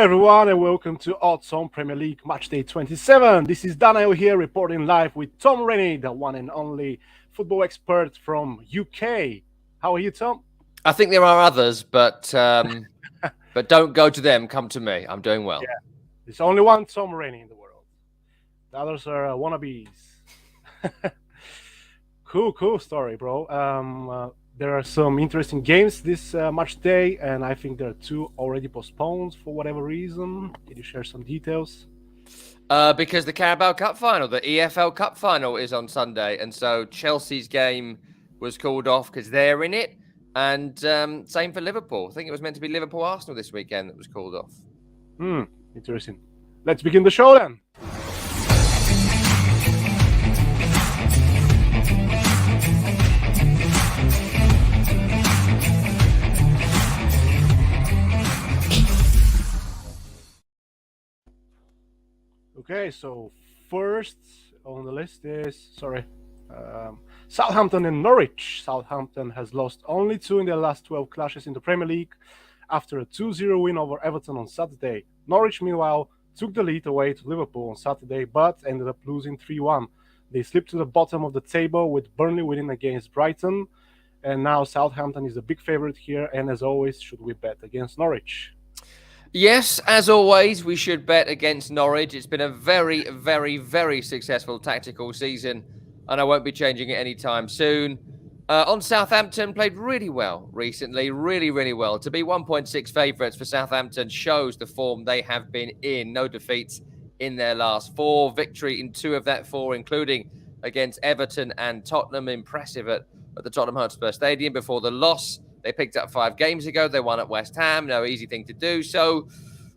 everyone, and welcome to Odds on Premier League Matchday 27. This is Danail here, reporting live with Tom Rennie, the one and only football expert from UK. How are you, Tom? I think there are others, but don't go to them. Come to me. I'm doing well. Yeah, there's only one Tom Rennie in the world. The others are wannabes. Cool story, bro. There are some interesting games this match day, and I think there are two already postponed for whatever reason. Can you share some details? Because the Carabao Cup Final, the EFL Cup Final, is on Sunday, and so Chelsea's game was called off because they're in it, and same for Liverpool. I think it was meant to be Liverpool-Arsenal this weekend that was called off. Interesting. Let's begin the show then. Okay, so first on the list is, Southampton and Norwich. Southampton has lost only 2 in their last 12 clashes in the Premier League after a 2-0 win over Everton on Saturday. Norwich, meanwhile, took the lead away to Liverpool on Saturday, but ended up losing 3-1. They slipped to the bottom of the table with Burnley winning against Brighton, and now Southampton is a big favorite here, and as always, should we bet against Norwich? Yes, as always, we should bet against Norwich. It's been a very, very, very successful tactical season, and I won't be changing it anytime soon. On Southampton, played really well recently, really, really well. To be 1.6 favourites for Southampton shows the form they have been in. No defeats in their last 4. Victory in 2 of that 4, including against Everton and Tottenham. Impressive at the Tottenham Hotspur Stadium before the loss. They picked up 5 games ago. They won at West Ham. No easy thing to do. So,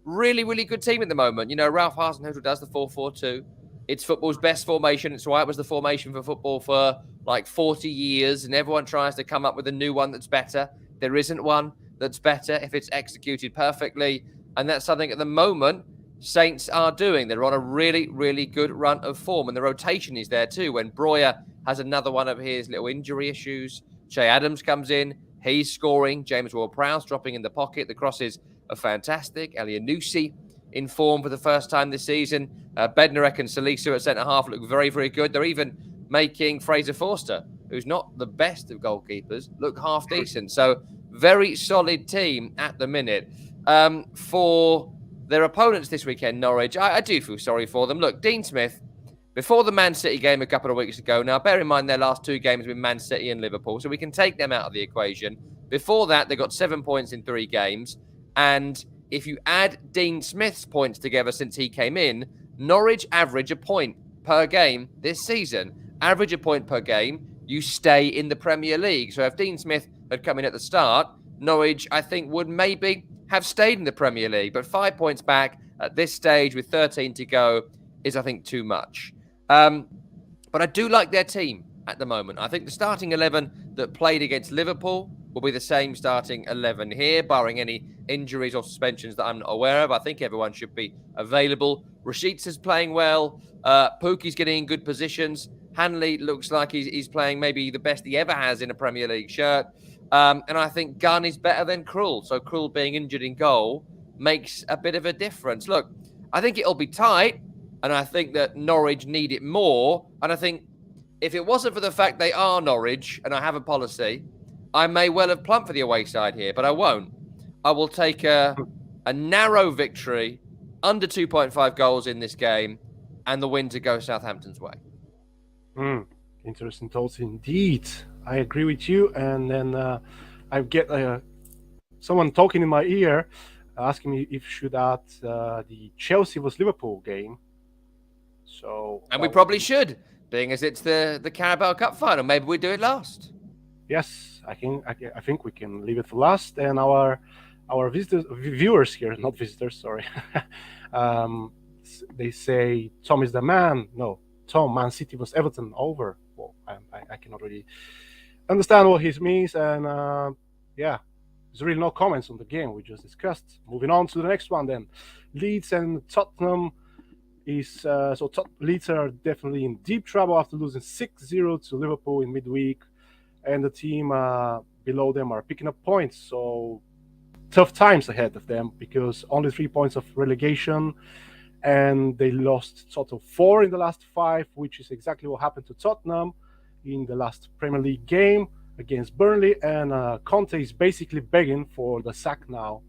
really, really good team at the moment. You know, Ralph Hasenhüttl does the 4-4-2. It's football's best formation. It's why it was the formation for football for like 40 years. And everyone tries to come up with a new one that's better. There isn't one that's better if it's executed perfectly. And that's something at the moment Saints are doing. They're on a really, really good run of form. And the rotation is there too. When Breuer has another one of his little injury issues, Che Adams comes in. He's scoring. James Ward-Prowse dropping in the pocket. The crosses are fantastic. Elyounoussi in form for the first time this season. Bednarek and Salisu at centre-half look very, very good. They're even making Fraser Forster, who's not the best of goalkeepers, look half decent. So, very solid team at the minute. For their opponents this weekend, Norwich, I do feel sorry for them. Look, Dean Smith, before the Man City game a couple of weeks ago, now bear in mind their last 2 games with Man City and Liverpool, so we can take them out of the equation. Before that, they got 7 points in 3 games. And if you add Dean Smith's points together since he came in, Norwich average a point per game this season. Average a point per game, you stay in the Premier League. So if Dean Smith had come in at the start, Norwich, I think, would maybe have stayed in the Premier League. But 5 points back at this stage with 13 to go is, I think, too much. But I do like their team at the moment. I think the starting 11 that played against Liverpool will be the same starting 11 here, barring any injuries or suspensions that I'm not aware of. I think everyone should be available. Rashica is playing well. Pukki's getting in good positions. Hanley looks like he's playing maybe the best he ever has in a Premier League shirt. And I think Gunn is better than Krul. So Krul being injured in goal makes a bit of a difference. Look, I think it'll be tight. And I think that Norwich need it more. And I think if it wasn't for the fact they are Norwich and I have a policy, I may well have plumped for the away side here, but I won't. I will take a narrow victory, under 2.5 goals in this game, and the win to go Southampton's way. Interesting thoughts indeed. I agree with you. And then I get someone talking in my ear asking me if should add the Chelsea vs Liverpool game. So, and we probably should, being as it's the Carabao Cup Final. Maybe we do it last. Yes, I think we can leave it for last. And our viewers here, not visitors, sorry. They say Tom is the man. No, Tom, Man City vs Everton over. Well, I cannot really understand what he means. And there's really no comments on the game we just discussed. Moving on to the next one then. Leeds and Tottenham. Leeds are definitely in deep trouble after losing 6-0 to Liverpool in midweek, and the team below them are picking up points. So tough times ahead of them because only 3 points of relegation, and they lost total 4 in the last 5, which is exactly what happened to Tottenham in the last Premier League game against Burnley. And Conte is basically begging for the sack now.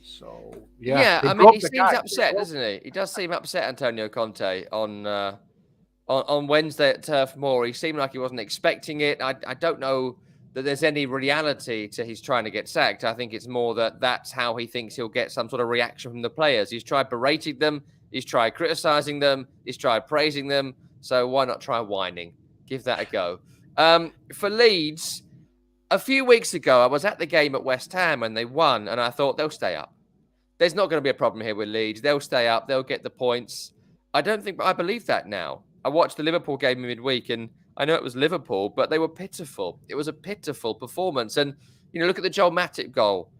So yeah, I mean, he seems upset, doesn't he? He does seem upset, Antonio Conte, on Wednesday at Turf Moor. He seemed like he wasn't expecting it. I don't know that there's any reality to his trying to get sacked. I think it's more that that's how he thinks he'll get some sort of reaction from the players. He's tried berating them. He's tried criticizing them. He's tried praising them. So why not try whining? Give that a go. For Leeds, a few weeks ago, I was at the game at West Ham and they won, and I thought they'll stay up. There's not going to be a problem here with Leeds. They'll stay up. They'll get the points. I don't think, but I believe that now. I watched the Liverpool game midweek, and I know it was Liverpool, but they were pitiful. It was a pitiful performance. And, look at the Joel Matip goal.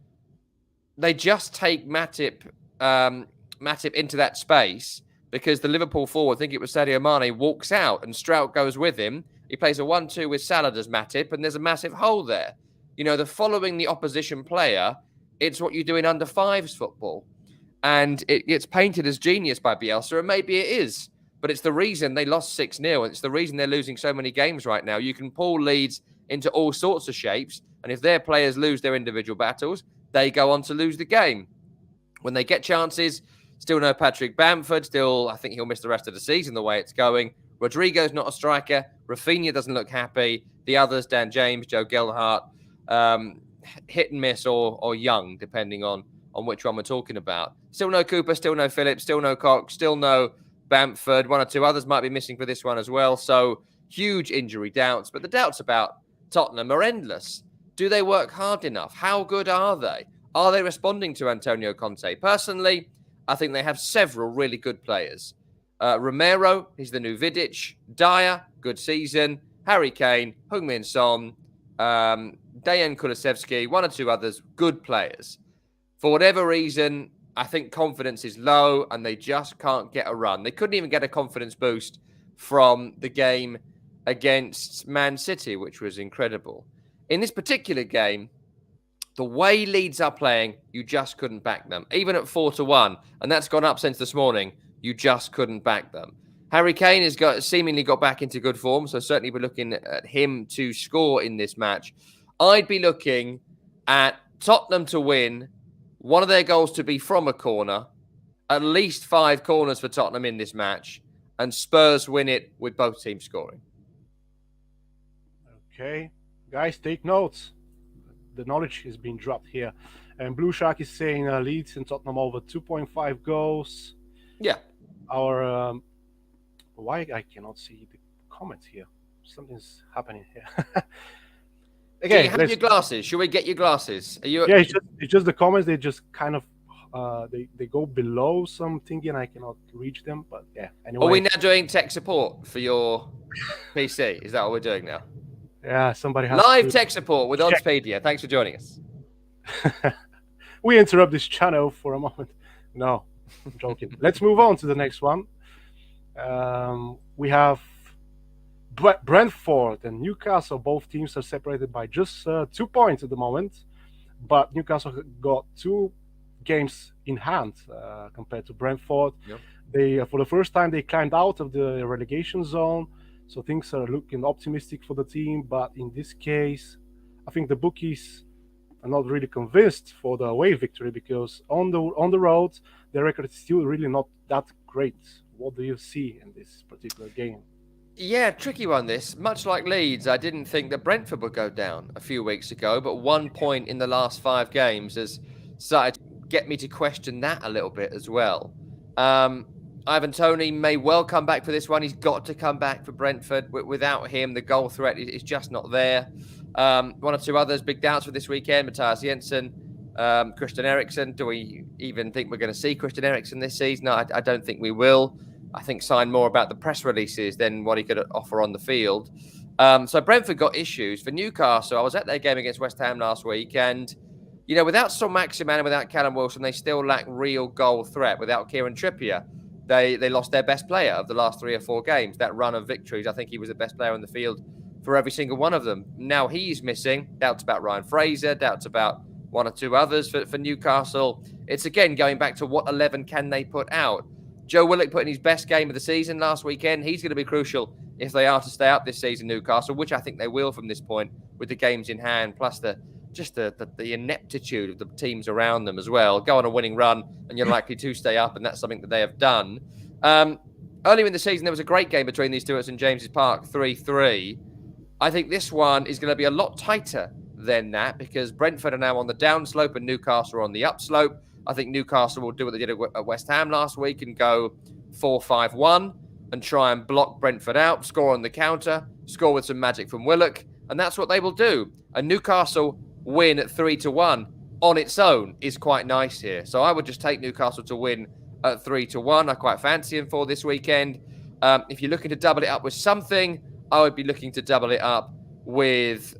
They just take Matip into that space because the Liverpool forward, I think it was Sadio Mane, walks out and Strout goes with him. He plays a 1-2 with Salah as Matip, and there's a massive hole there. The following the opposition player, it's what you do in under fives football. And it gets painted as genius by Bielsa, and maybe it is. But it's the reason they lost 6-0. And it's the reason they're losing so many games right now. You can pull Leeds into all sorts of shapes. And if their players lose their individual battles, they go on to lose the game. When they get chances, still no Patrick Bamford. Still, I think he'll miss the rest of the season the way it's going. Rodrigo's not a striker. Rafinha doesn't look happy. The others, Dan James, Joe Gelhardt, hit and miss or young, depending on which one we're talking about. Still no Cooper, still no Phillips, still no Cox, still no Bamford. 1 or 2 others might be missing for this one as well. So huge injury doubts. But the doubts about Tottenham are endless. Do they work hard enough? How good are they? Are they responding to Antonio Conte? Personally, I think they have several really good players. Romero, he's the new Vidic. Dyer, good season. Harry Kane, Heung-min Son, Dejan Kulusevski, 1 or 2 others, good players. For whatever reason, I think confidence is low and they just can't get a run. They couldn't even get a confidence boost from the game against Man City, which was incredible. In this particular game, the way Leeds are playing, you just couldn't back them. Even at 4-1, and that's gone up since this morning, you just couldn't back them. Harry Kane has seemingly got back into good form, so certainly we're looking at him to score in this match. I'd be looking at Tottenham to win, one of their goals to be from a corner, at least 5 corners for Tottenham in this match, and Spurs win it with both teams scoring. Okay, guys, take notes. The knowledge is being dropped here. And Blue Shark is saying Leeds and Tottenham over 2.5 goals. Yeah. Our why I cannot see the comments here? Something's happening here. Okay, do you have your glasses? Should we get your glasses? Are you? Yeah, it's just the comments. They just kind of they go below something, and I cannot reach them. But yeah, anyway. Are we now doing tech support for your PC? Is that what we're doing now? Yeah, somebody has live tech support with Oddspedia. Thanks for joining us. We interrupt this channel for a moment. No, I'm joking. Let's move on to the next one. We have Brentford and Newcastle. Both teams are separated by just 2 points at the moment, but Newcastle got 2 games in hand compared to Brentford. Yep. They, for the first time, they climbed out of the relegation zone, so things are looking optimistic for the team. But in this case, I think the bookies are not really convinced for the away victory, because on the road, their record is still really not that great. What do you see in this particular game? Yeah, tricky one this. Much like Leeds, I didn't think that Brentford would go down a few weeks ago, but 1 point in the last 5 games has started to get me to question that a little bit as well. Ivan Toney may well come back for this one. He's got to come back for Brentford. Without him, the goal threat is just not there. 1 or 2 others, big doubts for this weekend. Matthias Jensen, Christian Eriksen. Do we even think we're going to see Christian Eriksen this season? No, I don't think we will. I think signed more about the press releases than what he could offer on the field. So Brentford got issues. For Newcastle, I was at their game against West Ham last week, and without Son Maximan and without Callum Wilson, they still lack real goal threat. Without Kieran Trippier, they lost their best player of the last 3 or 4 games. That run of victories, I think he was the best player on the field for every single one of them. Now he's missing. Doubts about Ryan Fraser, doubts about one or two others for Newcastle. It's again going back to what 11 can they put out. Joe Willock put in his best game of the season last weekend. He's going to be crucial if they are to stay up this season, Newcastle, which I think they will from this point with the games in hand, plus the ineptitude of the teams around them as well. Go on a winning run and you're likely to stay up, and that's something that they have done. Earlier in the season, there was a great game between these two at St James's Park, 3-3. I think this one is going to be a lot tighter than that because Brentford are now on the downslope and Newcastle are on the upslope. I think Newcastle will do what they did at West Ham last week and go 4-5-1 and try and block Brentford out, score on the counter, score with some magic from Willock, and that's what they will do. A Newcastle win at 3-1 on its own is quite nice here. So I would just take Newcastle to win at 3-1. I quite fancy him for this weekend. If you're looking to double it up with something, I would be looking to double it up with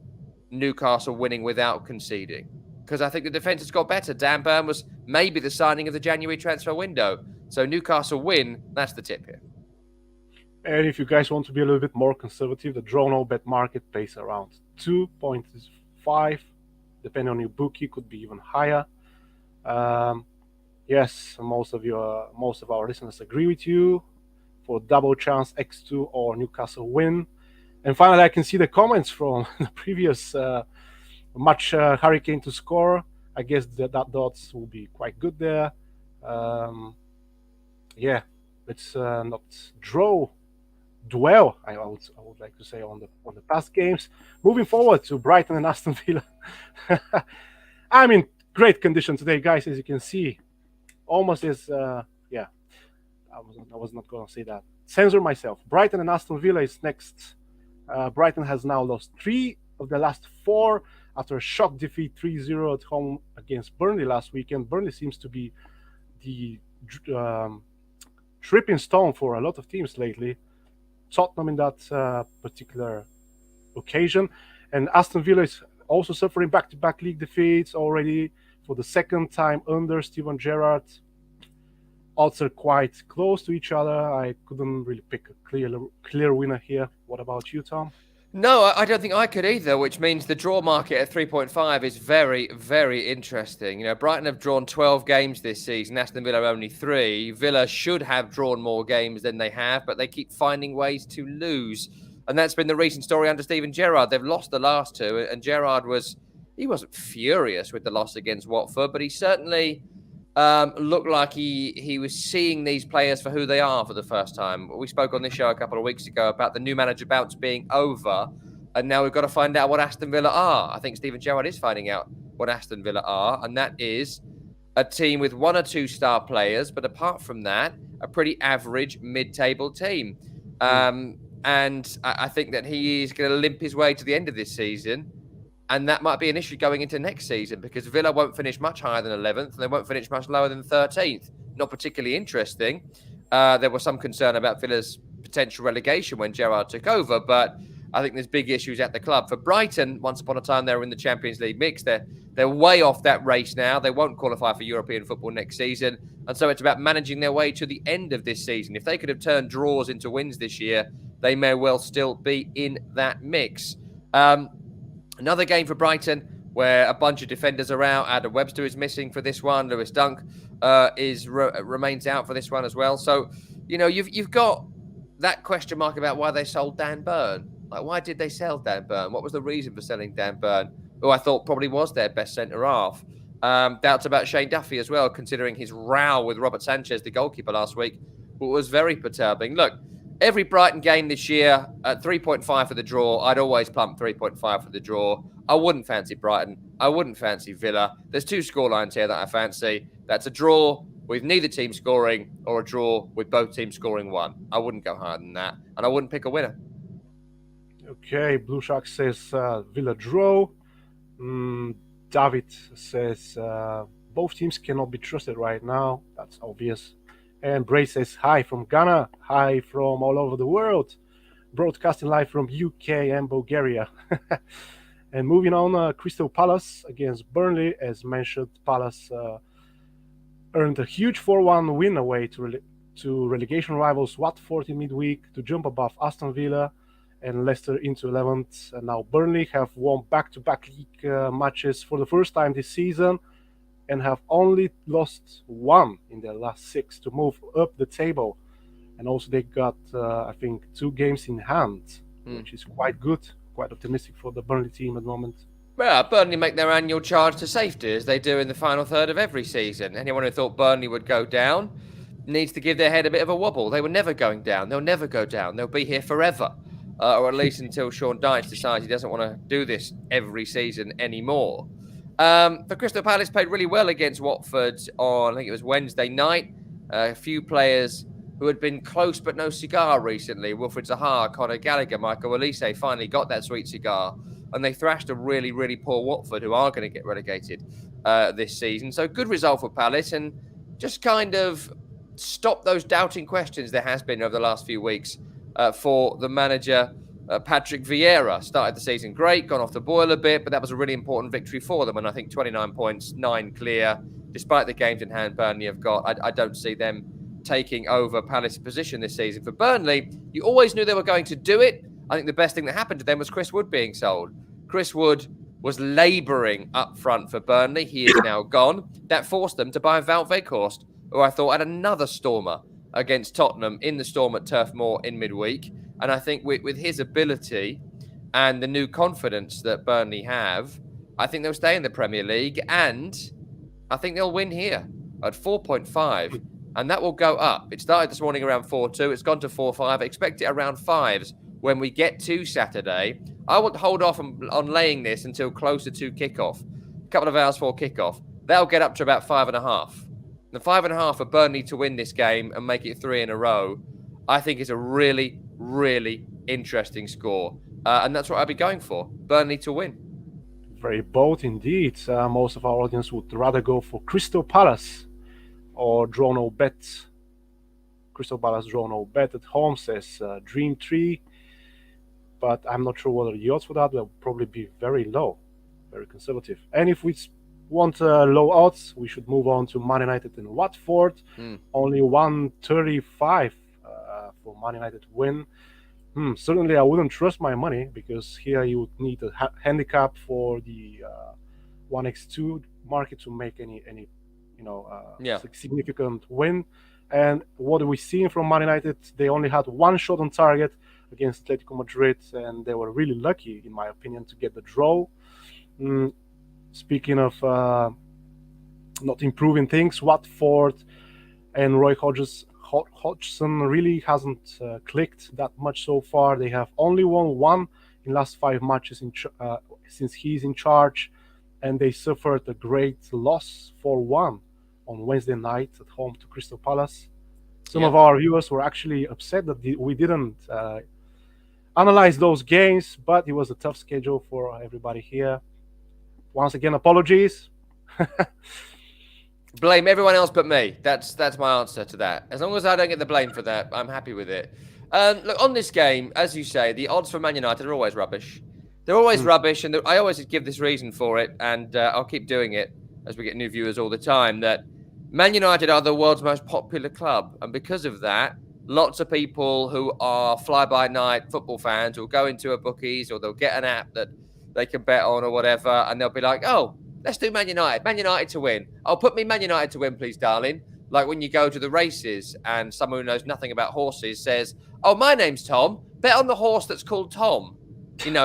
Newcastle winning without conceding, because I think the defence has got better. Dan Burn was maybe the signing of the January transfer window. So Newcastle win, that's the tip here. And if you guys want to be a little bit more conservative, the draw no bet market pays around 2.5. Depending on your bookie, could be even higher. Yes, most of our listeners agree with you for double chance X2 or Newcastle win. And finally, I can see the comments from the previous match, Hurricane to score. I guess that odds will be quite good there. Yeah, let's not dwell. I would like to say on the past games. Moving forward to Brighton and Aston Villa. I'm in great condition today, guys, as you can see. Almost as yeah, I was not going to say that. Censor myself. Brighton and Aston Villa is next. Brighton has now lost 3 of the last 4 after a shock defeat 3-0 at home against Burnley last weekend. Burnley seems to be the tripping stone for a lot of teams lately. Tottenham in that particular occasion. And Aston Villa is also suffering back-to-back league defeats already for the second time under Steven Gerrard. Odds are quite close to each other. I couldn't really pick a clear winner here. What about you, Tom? No, I don't think I could either, which means the draw market at 3.5 is very, very interesting. You know, Brighton have drawn 12 games this season. Aston Villa only 3. Villa should have drawn more games than they have, but they keep finding ways to lose. And that's been the recent story under Steven Gerrard. They've lost the last 2, and Gerrard wasn't furious with the loss against Watford, but he certainly looked like he was seeing these players for who they are for the first time. We spoke on this show a couple of weeks ago about the new manager bounce being over, and now we've got to find out what Aston Villa are. I think Steven Gerrard is finding out what Aston Villa are, and that is a team with 1 or 2 star players, but apart from that, a pretty average mid-table team. And I think that he is going to limp his way to the end of this season. And that might be an issue going into next season because Villa won't finish much higher than 11th and they won't finish much lower than 13th. Not particularly interesting. There was some concern about Villa's potential relegation when Gerrard took over, but I think there's big issues at the club. For Brighton, once upon a time, they were in the Champions League mix. They're way off that race now. They won't qualify for European football next season. And so it's about managing their way to the end of this season. If they could have turned draws into wins this year, they may well still be in that mix. Another game for Brighton where a bunch of defenders are out. Adam Webster is missing for this one. Lewis Dunk remains out for this one as well. So, you know, you've got that question mark about why they sold Dan Burn. Like, why did they sell Dan Burn? What was the reason for selling Dan Burn, who I thought probably was their best centre-half? Doubts about Shane Duffy as well, considering his row with Robert Sanchez, the goalkeeper, last week, was very perturbing. Look, every Brighton game this year at 3.5 for the draw, I'd always plump 3.5 for the draw. I wouldn't fancy Brighton. I wouldn't fancy Villa. There's 2 scorelines here that I fancy. That's a draw with neither team scoring or a draw with both teams scoring 1. I wouldn't go higher than that, and I wouldn't pick a winner. Okay, Blue Shark says Villa draw. David says both teams cannot be trusted right now. That's obvious. And Bray says hi from Ghana, hi from all over the world, broadcasting live from UK and Bulgaria. And moving on, Crystal Palace against Burnley. As mentioned, Palace earned a huge 4-1 win away to relegation rivals Watford in midweek to jump above Aston Villa and Leicester into 11th. And now Burnley have won back-to-back league matches for the first time this season and have only lost one in their last 6 to move up the table. And also they got, I think, 2 games in hand, which is quite good, quite optimistic for the Burnley team at the moment. Well, Burnley make their annual charge to safety, as they do in the final third of every season. Anyone who thought Burnley would go down needs to give their head a bit of a wobble. They were never going down. They'll never go down. They'll be here forever, or at least until Sean Dyche decides he doesn't want to do this every season anymore. For Crystal Palace, played really well against Watford on, I think it was Wednesday night. A few players who had been close but no cigar recently, Wilfried Zaha, Conor Gallagher, Michael Olise, finally got that sweet cigar. And they thrashed a really, really poor Watford, who are going to get relegated this season. So good result for Palace, and just kind of stop those doubting questions there has been over the last few weeks for the manager, Patrick Vieira. Started the season great, gone off the boil a bit, but that was a really important victory for them. And I think 29 points, 9 clear. Despite the games in hand Burnley have got, I don't see them taking over Palace's position this season. For Burnley, you always knew they were going to do it. I think the best thing that happened to them was Chris Wood being sold. Chris Wood was labouring up front for Burnley. He is now gone. That forced them to buy Wout Weghorst, who I thought had another stormer against Tottenham in the Storm at Turf Moor in midweek. And I think with his ability and the new confidence that Burnley have, I think they'll stay in the Premier League, and I think they'll win here at 4.5. And that will go up. It started this morning around 4.2. It's gone to 4.5. I expect it around 5s when we get to Saturday. I will hold off on laying this until closer to kickoff, a couple of hours before kickoff. They'll get up to about 5.5. The 5.5 for Burnley to win this game and make it 3 in a row, I think is a really, really interesting score. And that's what I'd be going for. Burnley to win. Very bold indeed. Most of our audience would rather go for Crystal Palace or draw no bet. Crystal Palace draw no bet at home, says Dream 3. But I'm not sure whether the odds for that will probably be very low, very conservative. And if we want low odds, we should move on to Man United and Watford. Only 135 for Man United win. Certainly, I wouldn't trust my money, because here you would need a handicap for the 1x2 market to make any significant win. And what are we seeing from Man United? They only had one shot on target against Atletico Madrid, and they were really lucky, in my opinion, to get the draw. Speaking of not improving things, Watford and Roy Hodgson really hasn't clicked that much so far. They have only won 1 in last 5 matches since he's in charge, and they suffered a great loss 4-1 on Wednesday night at home to Crystal Palace. Some of our viewers were actually upset that we didn't analyze those games, but it was a tough schedule for everybody here. Once again, apologies. Blame everyone else but me. That's my answer to that. As long as I don't get the blame for that, I'm happy with it. Look, on this game, as you say, the odds for Man United are always rubbish. They're always rubbish, and I always give this reason for it, and I'll keep doing it as we get new viewers all the time, that Man United are the world's most popular club, and because of that, lots of people who are fly-by-night football fans will go into a bookies, or they'll get an app that they can bet on or whatever, and they'll be like, oh, let's do Man United to win. Oh, put me Man United to win, please, darling. Like when you go to the races and someone who knows nothing about horses says, oh, my name's Tom, bet on the horse that's called Tom,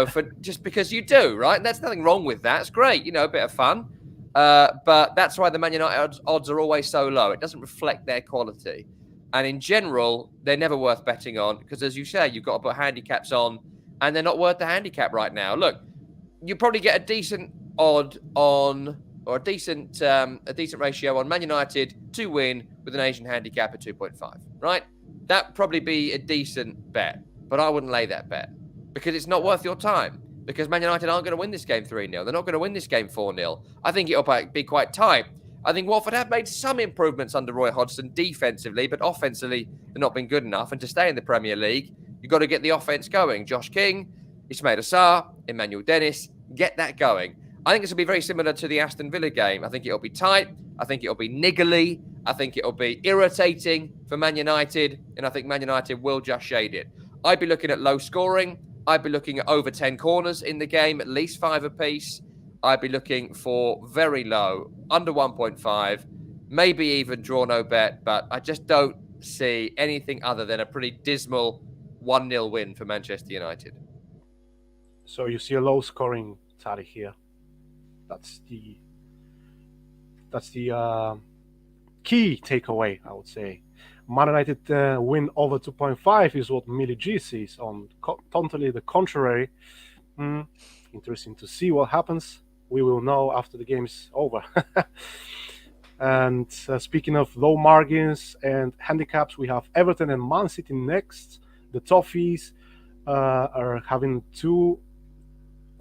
for just because you do, right? And there's nothing wrong with that. It's great, a bit of fun. But that's why the Man United odds are always so low. It doesn't reflect their quality. And in general, they're never worth betting on because, as you say, you've got to put handicaps on, and they're not worth the handicap right now. Look, you probably get a decent odd on, or a decent ratio on Man United to win with an Asian handicap at 2.5, right? That'd probably be a decent bet, but I wouldn't lay that bet because it's not worth your time. Because Man United aren't going to win this game 3-0. They're not going to win this game 4-0. I think it'll be quite tight. I think Watford have made some improvements under Roy Hodgson defensively, but offensively, they've not been good enough. And to stay in the Premier League, you've got to get the offense going. Josh King, Ismail Assar, Emmanuel Dennis, get that going. I think this will be very similar to the Aston Villa game. I think it'll be tight. I think it'll be niggly. I think it'll be irritating for Man United. And I think Man United will just shade it. I'd be looking at low scoring. I'd be looking at over 10 corners in the game, at least 5 apiece. I'd be looking for very low, under 1.5, maybe even draw no bet, but I just don't see anything other than a pretty dismal 1-0 win for Manchester United. So you see a low scoring tally here. That's the key takeaway, I would say. Man United win over 2.5 is what Millie G sees. On totally the contrary. Interesting to see what happens. We will know after the game is over. And speaking of low margins and handicaps, we have Everton and Man City next. The Toffees are having 2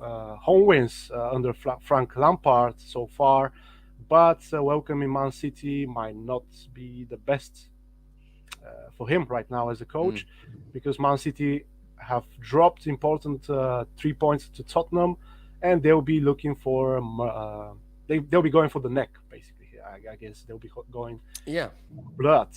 home wins under Frank Lampard so far, but welcoming Man City might not be the best for him right now as a coach, because Man City have dropped important 3 points to Tottenham, and they'll be looking for they'll be going for the neck, basically. I guess they'll be going blood.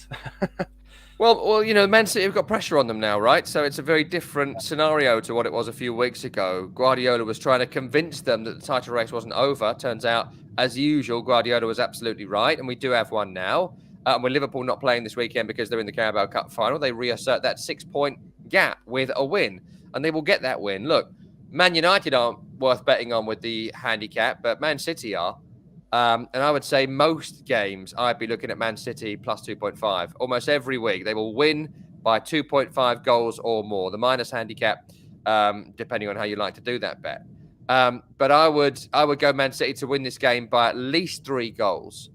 Well, you know, Man City have got pressure on them now, right? So it's a very different scenario to what it was a few weeks ago. Guardiola was trying to convince them that the title race wasn't over. Turns out, as usual, Guardiola was absolutely right, and we do have one now. With Liverpool not playing this weekend because they're in the Carabao Cup final, they reassert that 6-point gap with a win, and they will get that win. Look, Man United aren't worth betting on with the handicap, but Man City are. And I would say most games, I'd be looking at Man City plus 2.5. Almost every week, they will win by 2.5 goals or more. The minus handicap, depending on how you like to do that bet. But I would go Man City to win this game by at least 3 goals.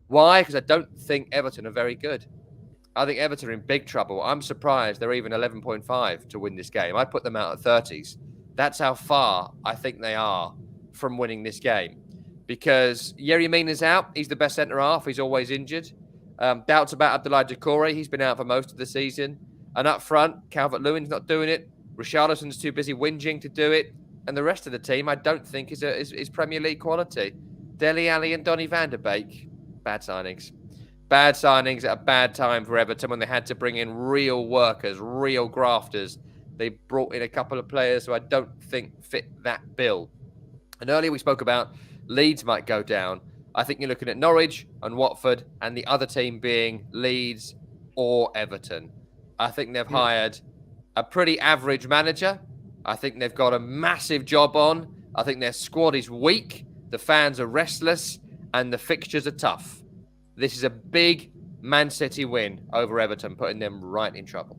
Why? Because I don't think Everton are very good. I think Everton are in big trouble. I'm surprised they're even 11.5 to win this game. I'd put them out at 30s. That's how far I think they are from winning this game. Because 𝐬𝐿𝐴 out. He's the best centre-half. He's always injured. Doubts about 𝐷𝐿𝐴. He's been out for most of the season. And up front, Calvert-Lewin's not doing it. Richarlison's too busy whinging to do it. And the rest of the team, I don't think, is Premier League quality. Dele Alli and Donny van der Beek, bad signings. Bad signings at a bad time for Everton when they had to bring in real workers, real grafters. They brought in a couple of players who I don't think fit that bill. And earlier we spoke about Leeds might go down. I think you're looking at Norwich and Watford, and the other team being Leeds or Everton. I think they've hired a pretty average manager. I think they've got a massive job on. I think their squad is weak. The fans are restless, and the fixtures are tough. This is a big Man City win over Everton, putting them right in trouble.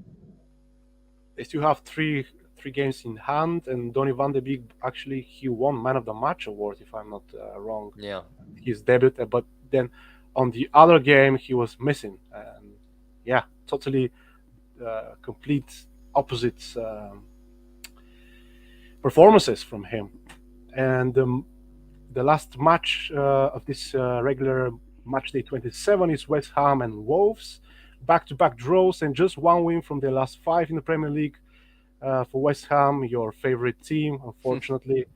They still have three games in hand, and Donny van der Beek, actually, he won Man of the Match award, if I'm not wrong. Yeah. His debut, but then on the other game, he was missing. And yeah, totally complete opposites performances from him. And the last match of this regular Matchday 27 is West Ham and Wolves. Back-to-back draws and just one win from their last 5 in the Premier League. For West Ham, your favorite team, unfortunately,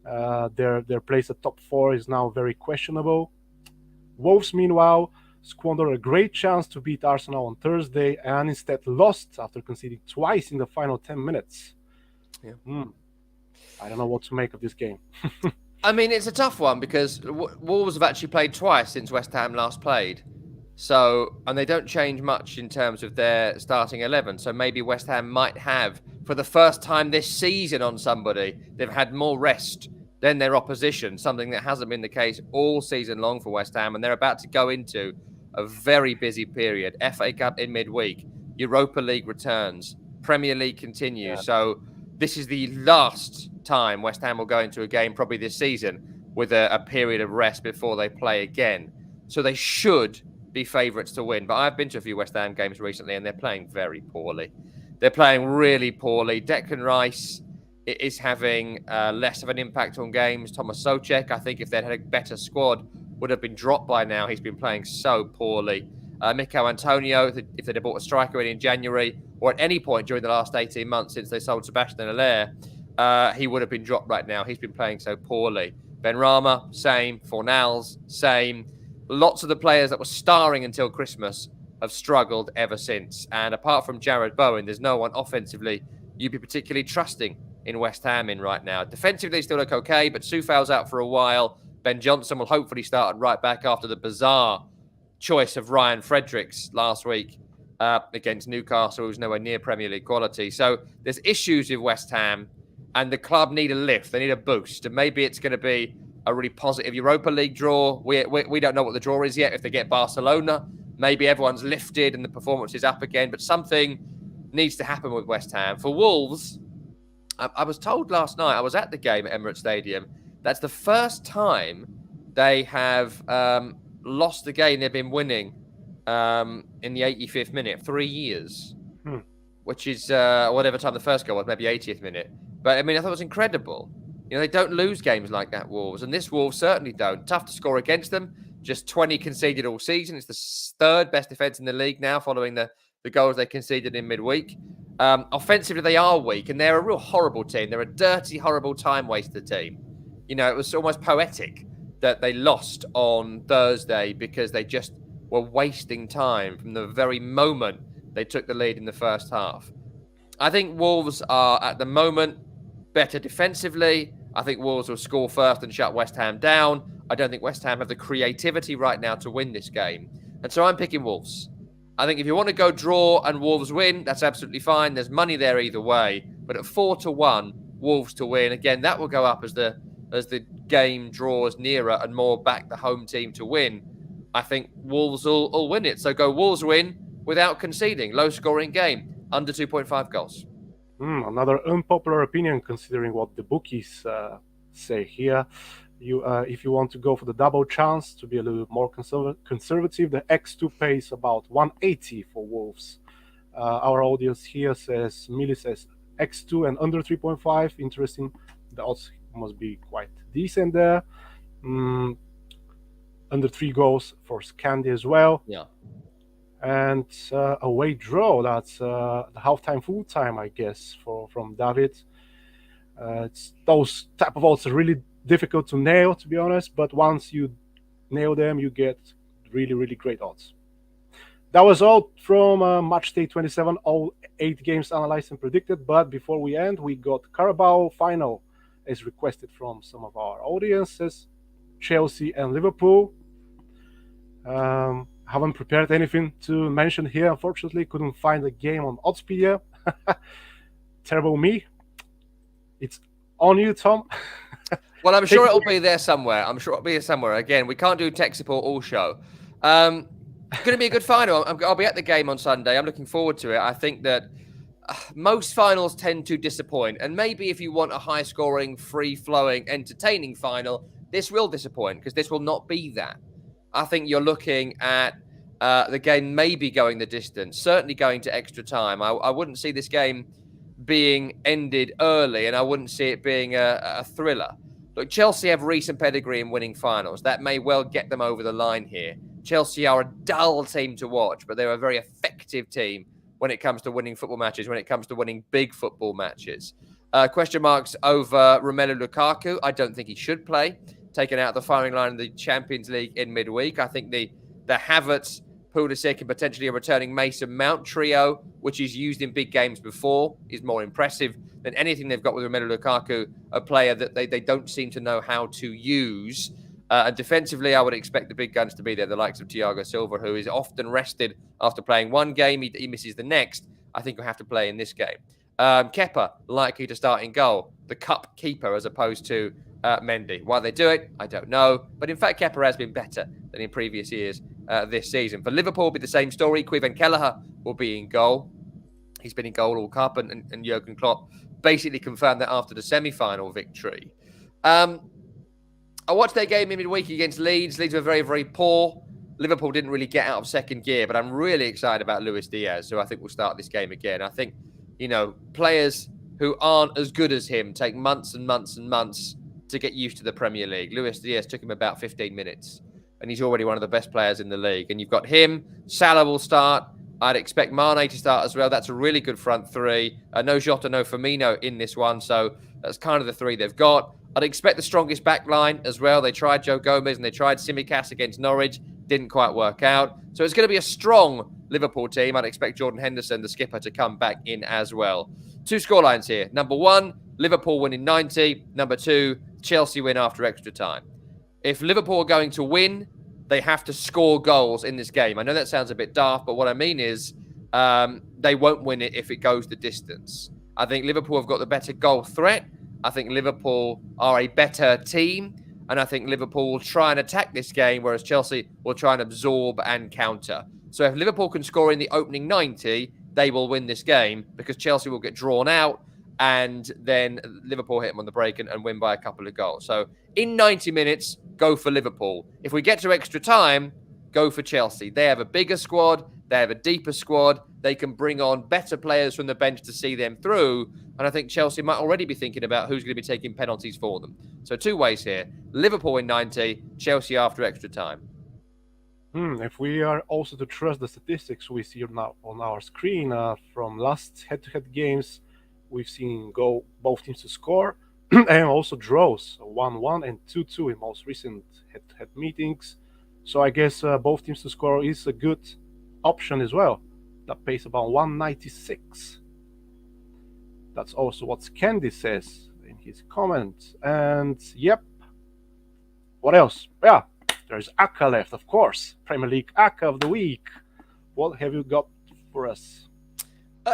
their place at top 4 is now very questionable. Wolves, meanwhile, squandered a great chance to beat Arsenal on Thursday and instead lost after conceding twice in the final 10 minutes. Yeah. I don't know what to make of this game. I mean, it's a tough one because Wolves have actually played twice since West Ham last played. So, and they don't change much in terms of their starting 11. So maybe West Ham might have, for the first time this season on somebody, they've had more rest than their opposition, something that hasn't been the case all season long for West Ham. And they're about to go into a very busy period. FA Cup in midweek, Europa League returns, Premier League continues. Yeah. So this is the last time West Ham will go into a game probably this season with a period of rest before they play again. So they should be favourites to win. But I've been to a few West Ham games recently and they're playing very poorly. They're playing really poorly. Declan Rice is having less of an impact on games. Thomas Souček, I think if they'd had a better squad, would have been dropped by now. He's been playing so poorly. Mikel Antonio, if they'd have bought a striker in January or at any point during the last 18 months since they sold Sebastian Haller, he would have been dropped right now. He's been playing so poorly. Benrahma, same. Fornals, same. Lots of the players that were starring until Christmas have struggled ever since. And apart from Jared Bowen, there's no one offensively you'd be particularly trusting in West Ham in right now. Defensively, they still look okay, but Soufal's out for a while. Ben Johnson will hopefully start right back after the bizarre choice of Ryan Fredericks last week against Newcastle, who's nowhere near Premier League quality. So there's issues with West Ham, and the club need a lift. They need a boost, and maybe it's going to be a really positive Europa League draw. We don't know what the draw is yet. If they get Barcelona, maybe everyone's lifted and the performance is up again, but something needs to happen with West Ham. For Wolves, I was told last night, I was at the game at Emirates Stadium, that's the first time they have lost the game they've been winning in the 85th minute, 3 years, which is whatever time the first goal was, maybe 80th minute. But, I mean, I thought it was incredible. You know, they don't lose games like that, Wolves, and this Wolves certainly don't. Tough to score against them. Just 20 conceded all season. It's the third best defence in the league now, following the goals they conceded in midweek. Offensively, they are weak, and they're a real horrible team. They're a dirty, horrible time-waster team. You know, it was almost poetic that they lost on Thursday because they just were wasting time from the very moment they took the lead in the first half. I think Wolves are, at the moment, better defensively. I think Wolves will score first and shut West Ham down. I don't think West Ham have the creativity right now to win this game. And so I'm picking Wolves. I think if you want to go draw and Wolves win, that's absolutely fine. There's money there either way. But at 4-1, Wolves to win, again, that will go up as the game draws nearer and more back the home team to win. I think Wolves will win it. So go Wolves win without conceding. Low-scoring game, under 2.5 goals. Another unpopular opinion, considering what the bookies say here. If you want to go for the double chance, to be a little more conservative, the 𝐿2 pays about 180 for Wolves. Our audience here says, Millie says 𝐿2 and under 3.5. Interesting. The odds must be quite decent there. Under 3 goals for Scandi as well. Yeah. And away draw, that's the halftime, full time, I guess, from David. It's those type of odds are really difficult to nail, to be honest, but once you nail them, you get really, really great odds. That was all from Matchday 27, all 8 games analyzed and predicted. But before we end, we got Carabao final, as requested from some of our audiences, Chelsea and Liverpool. Haven't prepared anything to mention here, unfortunately. Couldn't find a game on Oddspedia. Terrible me. It's on you, Tom. Well, I'm sure it'll be there somewhere. Again, we can't do tech support all show. Going to be a good final. I'll be at the game on Sunday. I'm looking forward to it. I think that most finals tend to disappoint. And maybe if you want a high-scoring, free-flowing, entertaining final, this will disappoint because this will not be that. I think you're looking at the game maybe going the distance, certainly going to extra time. I wouldn't see this game being ended early, and I wouldn't see it being a thriller. Look, Chelsea have recent pedigree in winning finals. That may well get them over the line here. Chelsea are a dull team to watch, but they're a very effective team when it comes to winning football matches, when it comes to winning big football matches. Question marks over Romelu Lukaku. I don't think he should play. Taken out of the firing line in the Champions League in midweek. I think the Havertz, Pulisic, and potentially a returning Mason Mount trio, which he's used in big games before, is more impressive than anything they've got with Romelu Lukaku, a player that they don't seem to know how to use. And defensively, I would expect the big guns to be there, the likes of 𝐜𝐭𝐴, who is often rested after playing one game. He misses the next. I think he'll have to play in this game. 𝐻𝐾𝐿, likely to start in goal, the cup keeper as opposed to Mendy. Why they do it, I don't know. But in fact, 𝐻𝐾𝐿 has been better than in previous years this season. For Liverpool, will be the same story. 𝐸𝐵 Kelleher will be in goal. He's been in goal all cup, and 𝐬𝐭𝐚𝐲 basically confirmed that after the semi-final victory. I watched their game in midweek against Leeds. Leeds were very, very poor. Liverpool didn't really get out of second gear, but I'm really excited about Luis Diaz, who I think will start this game again. I think, players who aren't as good as him take months and months and months to get used to the Premier League. Luis Diaz took him about 15 minutes, and he's already one of the best players in the league. And you've got him. Salah will start. I'd expect Mane to start as well. That's a really good front three. No Jota, no Firmino in this one, so that's kind of the three they've got. I'd expect the strongest back line as well. They tried Joe Gomez and they tried Tsimikas against Norwich. Didn't quite work out. So it's going to be a strong Liverpool team. I'd expect Jordan Henderson, the skipper, to come back in as well. 2 scorelines here. Number 1, Liverpool win in 90. Number 2, Chelsea win after extra time. If Liverpool are going to win, they have to score goals in this game. I know that sounds a bit daft, but what I mean is they won't win it if it goes the distance. I think Liverpool have got the better goal threat. I think Liverpool are a better team. And I think Liverpool will try and attack this game, whereas Chelsea will try and absorb and counter. So if Liverpool can score in the opening 90, they will win this game because Chelsea will get drawn out and then Liverpool hit them on the break and win by a couple of goals. So in 90 minutes, go for Liverpool. If we get to extra time, go for Chelsea. They have a bigger squad. They have a deeper squad. They can bring on better players from the bench to see them through. And I think Chelsea might already be thinking about who's going to be taking penalties for them. So 2 ways here. Liverpool in 90, Chelsea after extra time. If we are also to trust the statistics we see now on our screen from last head-to-head games, we've seen both teams to score and also draws, 1-1 and 2-2 in most recent head-to-head meetings. So I guess both teams to score is a good option as well. That pays about 196. That's also what Candy says in his comment. And yep, what else? Yeah, there's ACCA left, of course. Premier League ACCA of the week. What have you got for us?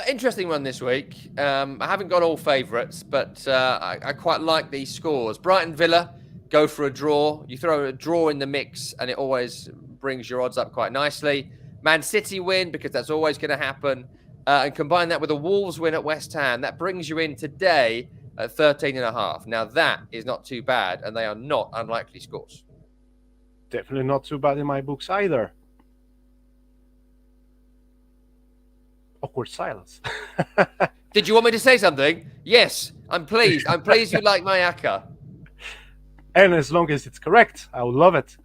Interesting one this week. I haven't got all favourites, but I quite like these scores. Brighton Villa, go for a draw. You throw a draw in the mix and it always brings your odds up quite nicely. Man City win, because that's always going to happen. And combine that with a Wolves win at West Ham. That brings you in today at 13.5. Now that is not too bad, and they are not unlikely scores. Definitely not too bad in my books either. Awkward silence. Did you want me to say something? Yes, I'm pleased. I'm pleased you like my ACCA. And as long as it's correct, I would love it.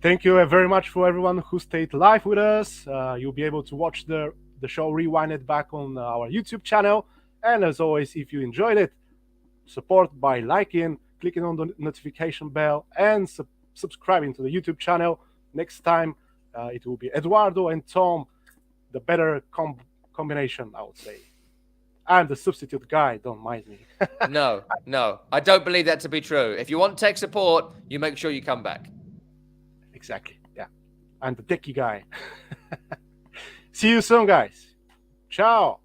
Thank you very much for everyone who stayed live with us. You'll be able to watch the show rewinded back on our YouTube channel. And as always, if you enjoyed it, support by liking, clicking on the notification bell, and subscribing to the YouTube channel. Next time, it will be Eduardo and Tom, the better combination, I would say. I'm the substitute guy, don't mind me. No, I don't believe that to be true. If you want tech support, you make sure you come back. Exactly, yeah. I'm the techie guy. See you soon, guys. Ciao.